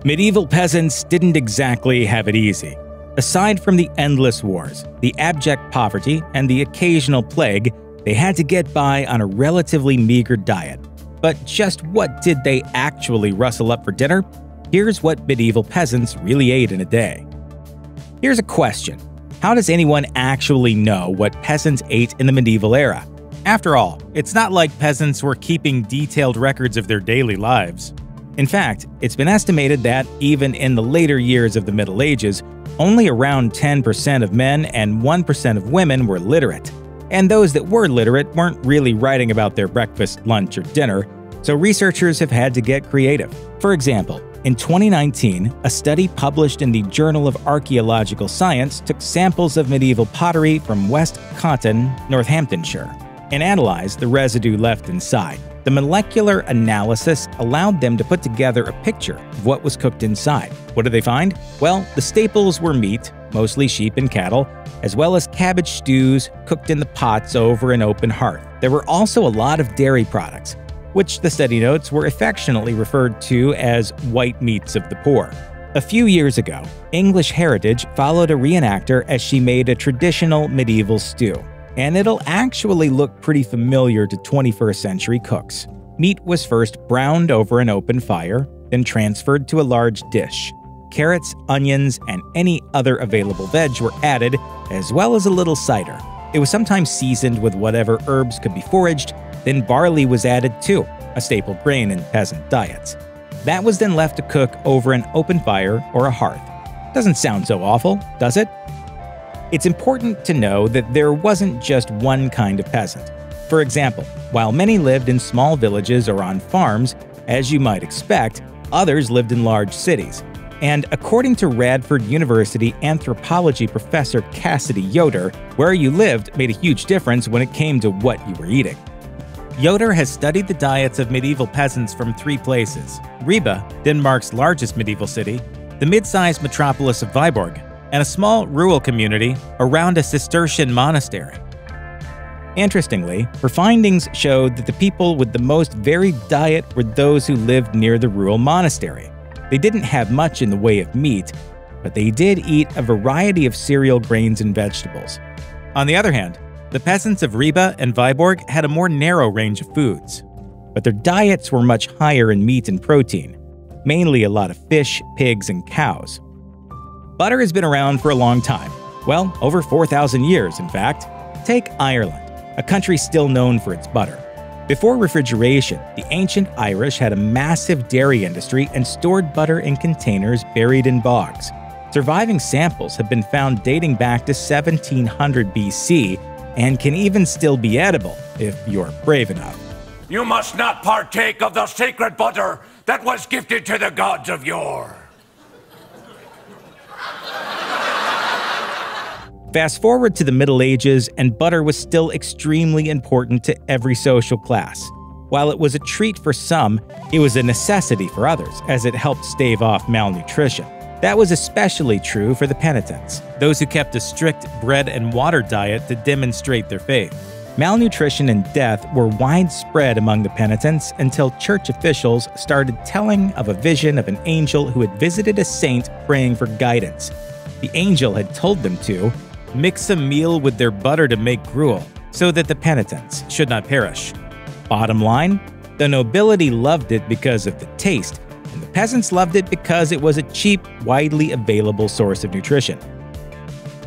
Medieval peasants didn't exactly have it easy. Aside from the endless wars, the abject poverty, and the occasional plague, they had to get by on a relatively meager diet. But just what did they actually rustle up for dinner? Here's what medieval peasants really ate in a day. Here's a question. How does anyone actually know what peasants ate in the medieval era? After all, it's not like peasants were keeping detailed records of their daily lives. In fact, it's been estimated that, even in the later years of the Middle Ages, only around 10% of men and 1% of women were literate. And those that were literate weren't really writing about their breakfast, lunch, or dinner, so researchers have had to get creative. For example, in 2019, a study published in the Journal of Archaeological Science took samples of medieval pottery from West Conton, Northamptonshire, and analyzed the residue left inside. The molecular analysis allowed them to put together a picture of what was cooked inside. What did they find? Well, the staples were meat, mostly sheep and cattle, as well as cabbage stews cooked in the pots over an open hearth. There were also a lot of dairy products, which the study notes were affectionately referred to as white meats of the poor. A few years ago, English Heritage followed a reenactor as she made a traditional medieval stew. And it'll actually look pretty familiar to 21st century cooks. Meat was first browned over an open fire, then transferred to a large dish. Carrots, onions, and any other available veg were added, as well as a little cider. It was sometimes seasoned with whatever herbs could be foraged, then barley was added too, a staple grain in peasant diets. That was then left to cook over an open fire or a hearth. Doesn't sound so awful, does it? It's important to know that there wasn't just one kind of peasant. For example, while many lived in small villages or on farms, as you might expect, others lived in large cities. And according to Radford University anthropology professor Cassidy Yoder, where you lived made a huge difference when it came to what you were eating. Yoder has studied the diets of medieval peasants from 3 places: Ribe, Denmark's largest medieval city, the mid-sized metropolis of Viborg, and a small rural community around a Cistercian monastery. Interestingly, her findings showed that the people with the most varied diet were those who lived near the rural monastery. They didn't have much in the way of meat, but they did eat a variety of cereal grains and vegetables. On the other hand, the peasants of Ribe and Viborg had a more narrow range of foods, but their diets were much higher in meat and protein, mainly a lot of fish, pigs, and cows. Butter has been around for a long time. Well, over 4,000 years, in fact. Take Ireland, a country still known for its butter. Before refrigeration, the ancient Irish had a massive dairy industry and stored butter in containers buried in bogs. Surviving samples have been found dating back to 1700 BC and can even still be edible if you're brave enough. You must not partake of the sacred butter that was gifted to the gods of yore. Fast forward to the Middle Ages, and butter was still extremely important to every social class. While it was a treat for some, it was a necessity for others, as it helped stave off malnutrition. That was especially true for the penitents, those who kept a strict bread and water diet to demonstrate their faith. Malnutrition and death were widespread among the penitents until church officials started telling of a vision of an angel who had visited a saint praying for guidance. The angel had told them to mix a meal with their butter to make gruel, so that the penitents should not perish. Bottom line, the nobility loved it because of the taste, and the peasants loved it because it was a cheap, widely available source of nutrition.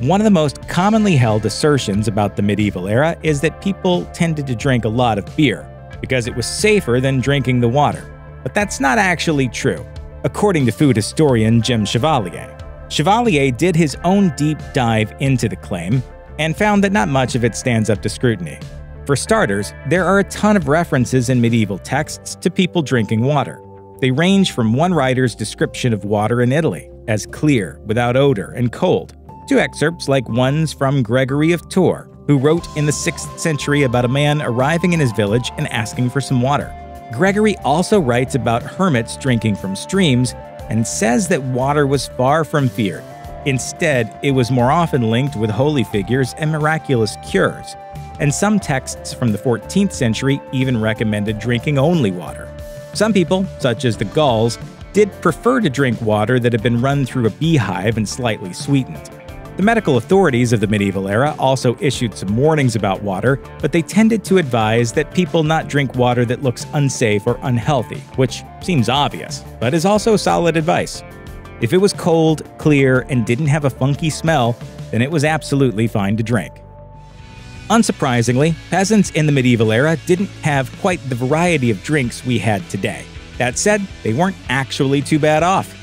One of the most commonly held assertions about the medieval era is that people tended to drink a lot of beer, because it was safer than drinking the water. But that's not actually true, according to food historian Jim Chevalier. Chevalier did his own deep dive into the claim and found that not much of it stands up to scrutiny. For starters, there are a ton of references in medieval texts to people drinking water. They range from one writer's description of water in Italy as clear, without odor, and cold, to excerpts like ones from Gregory of Tours, who wrote in the 6th century about a man arriving in his village and asking for some water. Gregory also writes about hermits drinking from streams and says that water was far from feared. Instead, it was more often linked with holy figures and miraculous cures, and some texts from the 14th century even recommended drinking only water. Some people, such as the Gauls, did prefer to drink water that had been run through a beehive and slightly sweetened. The medical authorities of the medieval era also issued some warnings about water, but they tended to advise that people not drink water that looks unsafe or unhealthy, which seems obvious, but is also solid advice. If it was cold, clear, and didn't have a funky smell, then it was absolutely fine to drink. Unsurprisingly, peasants in the medieval era didn't have quite the variety of drinks we had today. That said, they weren't actually too bad off.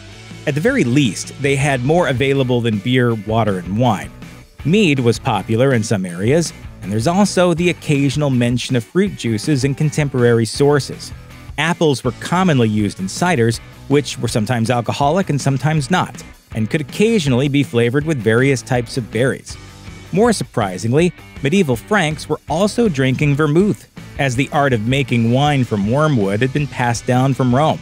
At the very least, they had more available than beer, water, and wine. Mead was popular in some areas, and there's also the occasional mention of fruit juices in contemporary sources. Apples were commonly used in ciders, which were sometimes alcoholic and sometimes not, and could occasionally be flavored with various types of berries. More surprisingly, medieval Franks were also drinking vermouth, as the art of making wine from wormwood had been passed down from Rome.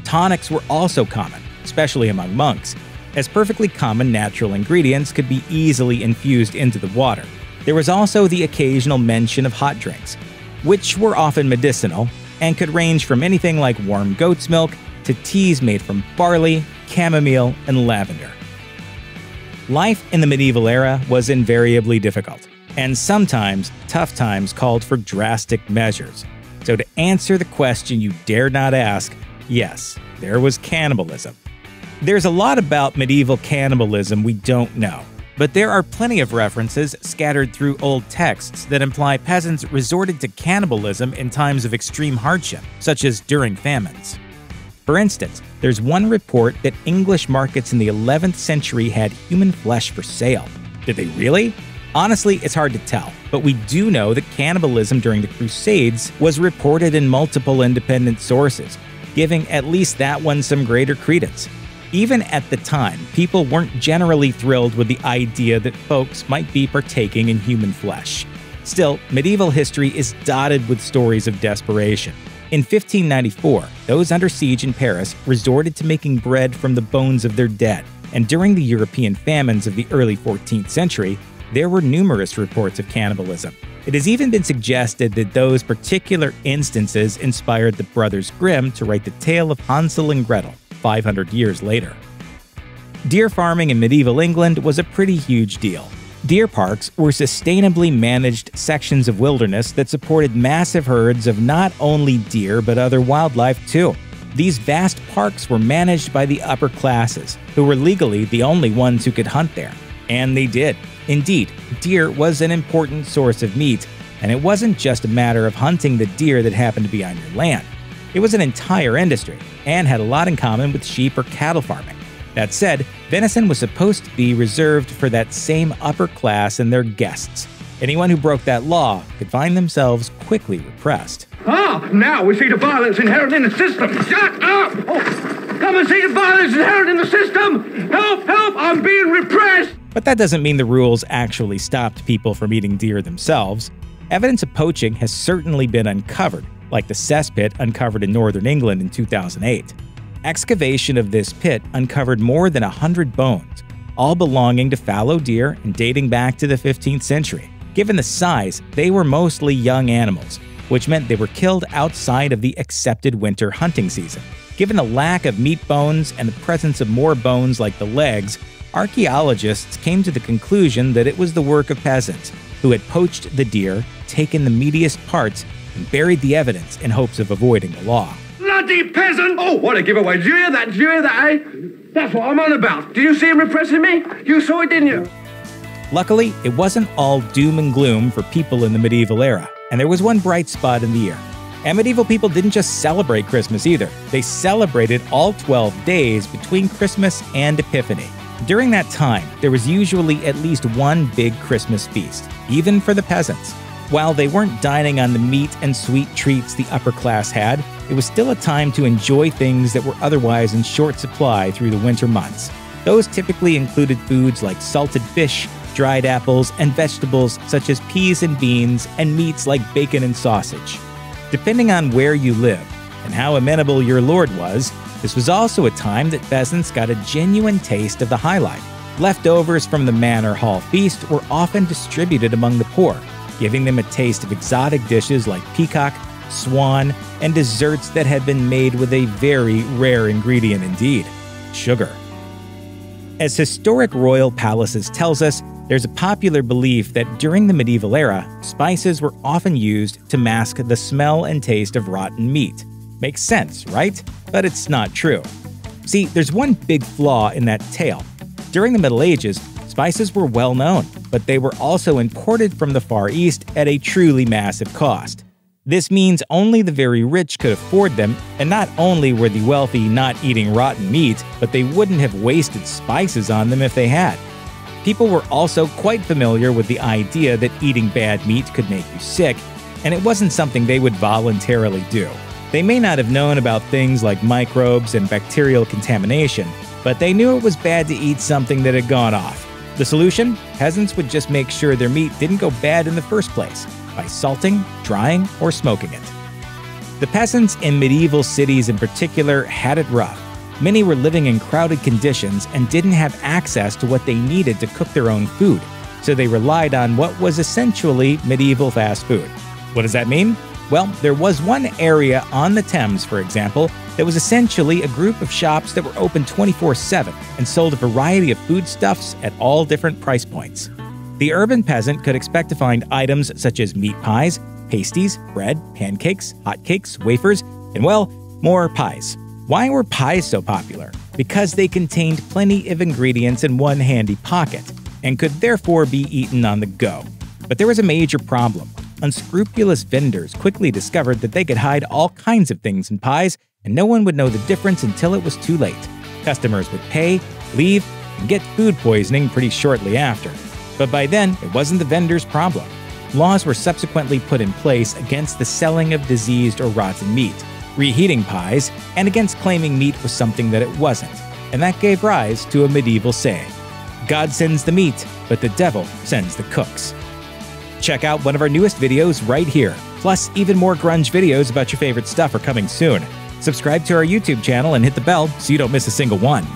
Tonics were also common, especially among monks, as perfectly common natural ingredients could be easily infused into the water. There was also the occasional mention of hot drinks, which were often medicinal and could range from anything like warm goat's milk to teas made from barley, chamomile, and lavender. Life in the medieval era was invariably difficult, and sometimes tough times called for drastic measures. So to answer the question you dare not ask, yes, there was cannibalism. There's a lot about medieval cannibalism we don't know, but there are plenty of references scattered through old texts that imply peasants resorted to cannibalism in times of extreme hardship, such as during famines. For instance, there's one report that English markets in the 11th century had human flesh for sale. Did they really? Honestly, it's hard to tell, but we do know that cannibalism during the Crusades was reported in multiple independent sources, giving at least that one some greater credence. Even at the time, people weren't generally thrilled with the idea that folks might be partaking in human flesh. Still, medieval history is dotted with stories of desperation. In 1594, those under siege in Paris resorted to making bread from the bones of their dead, and during the European famines of the early 14th century, there were numerous reports of cannibalism. It has even been suggested that those particular instances inspired the brothers Grimm to write the tale of Hansel and Gretel 500 years later. Deer farming in medieval England was a pretty huge deal. Deer parks were sustainably managed sections of wilderness that supported massive herds of not only deer but other wildlife too. These vast parks were managed by the upper classes, who were legally the only ones who could hunt there. And they did. Indeed, deer was an important source of meat, and it wasn't just a matter of hunting the deer that happened to be on your land. It was an entire industry, and had a lot in common with sheep or cattle farming. That said, venison was supposed to be reserved for that same upper class and their guests. Anyone who broke that law could find themselves quickly repressed. Ah, now we see the violence inherent in the system. Shut up! Oh, come and see the violence inherent in the system! Help, help, I'm being repressed! But that doesn't mean the rules actually stopped people from eating deer themselves. Evidence of poaching has certainly been uncovered, like the cesspit uncovered in northern England in 2008. Excavation of this pit uncovered more than 100 bones, all belonging to fallow deer and dating back to the 15th century. Given the size, they were mostly young animals, which meant they were killed outside of the accepted winter hunting season. Given the lack of meat bones and the presence of more bones like the legs, archaeologists came to the conclusion that it was the work of peasants, who had poached the deer, taken the meatiest parts, and buried the evidence in hopes of avoiding the law. Bloody peasant! Oh, what a giveaway. Did you hear that? Did you hear that, eh? That's what I'm on about. Did you see him repressing me? You saw it, didn't you? Luckily, it wasn't all doom and gloom for people in the medieval era, and there was one bright spot in the year. And medieval people didn't just celebrate Christmas either. They celebrated all 12 days between Christmas and Epiphany. During that time, there was usually at least one big Christmas feast, even for the peasants. While they weren't dining on the meat and sweet treats the upper class had, it was still a time to enjoy things that were otherwise in short supply through the winter months. Those typically included foods like salted fish, dried apples, and vegetables such as peas and beans, and meats like bacon and sausage. Depending on where you lived and how amenable your lord was, this was also a time that peasants got a genuine taste of the high life. Leftovers from the manor hall feast were often distributed among the poor, giving them a taste of exotic dishes like peacock, swan, and desserts that had been made with a very rare ingredient indeed: sugar. As historic royal palaces tells us, there's a popular belief that during the medieval era, spices were often used to mask the smell and taste of rotten meat. Makes sense, right? But it's not true. See, there's one big flaw in that tale. During the Middle Ages, spices were well known, but they were also imported from the Far East at a truly massive cost. This means only the very rich could afford them, and not only were the wealthy not eating rotten meat, but they wouldn't have wasted spices on them if they had. People were also quite familiar with the idea that eating bad meat could make you sick, and it wasn't something they would voluntarily do. They may not have known about things like microbes and bacterial contamination, but they knew it was bad to eat something that had gone off. The solution? Peasants would just make sure their meat didn't go bad in the first place, by salting, drying, or smoking it. The peasants in medieval cities in particular had it rough. Many were living in crowded conditions and didn't have access to what they needed to cook their own food, so they relied on what was essentially medieval fast food. What does that mean? Well, there was one area on the Thames, for example, that was essentially a group of shops that were open 24/7 and sold a variety of foodstuffs at all different price points. The urban peasant could expect to find items such as meat pies, pasties, bread, pancakes, hotcakes, wafers, and, well, more pies. Why were pies so popular? Because they contained plenty of ingredients in one handy pocket, and could therefore be eaten on the go. But there was a major problem. Unscrupulous vendors quickly discovered that they could hide all kinds of things in pies, and no one would know the difference until it was too late. Customers would pay, leave, and get food poisoning pretty shortly after. But by then, it wasn't the vendor's problem. Laws were subsequently put in place against the selling of diseased or rotten meat, reheating pies, and against claiming meat was something that it wasn't. And that gave rise to a medieval saying: God sends the meat, but the devil sends the cooks. Check out one of our newest videos right here. Plus, even more grunge videos about your favorite stuff are coming soon. Subscribe to our YouTube channel and hit the bell so you don't miss a single one.